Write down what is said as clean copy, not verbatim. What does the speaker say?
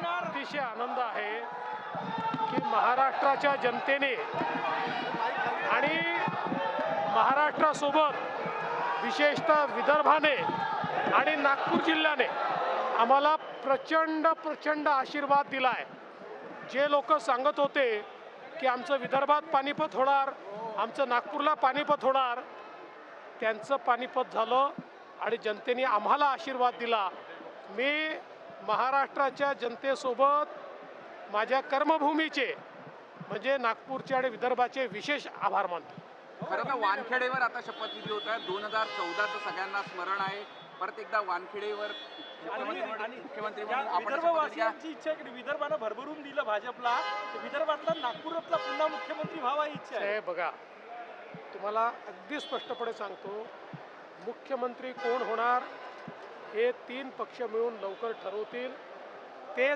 अतिशय आनंद आहे की महाराष्ट्राच्या जनतेने आणि महाराष्ट्रासोबत विशेषतः विदर्भाने आणि नागपूर जिल्ह्याने आम्हाला प्रचंड आशीर्वाद दिला आहे। जे लोक सांगत होते की आमचं विदर्भात पानिपत होणार, आमचं नागपूरला पानिपत होणार, त्यांचं पानिपत झालं आणि जनतेने आम्हाला आशीर्वाद दिला। मी महाराष्ट्राच्या जनतेसोबत माझ्या कर्मभूमीचे म्हणजे नागपूरचे आणि विदर्भाचे विशेष आभार मानतो। खरं तर वानखेडेवर आता शपथविधी होत आहे। 2014चं सगळ्यांना स्मरण आहे। परत एकदा वानखेडेवर मुख्यमंत्री म्हणून आपण विदर्भवासियांची इच्छा आहे की विदर्भानं भरभरून दिलं भाजपला, विदर्भातला नागपूरातला पुन्हा मुख्यमंत्री व्हावा ही इच्छा आहे। बघा, तुम्हाला अगदी स्पष्टपणे सांगतो, मुख्यमंत्री कोण होणार हे 3 पक्ष मिळून लवकर ठरवतील। ते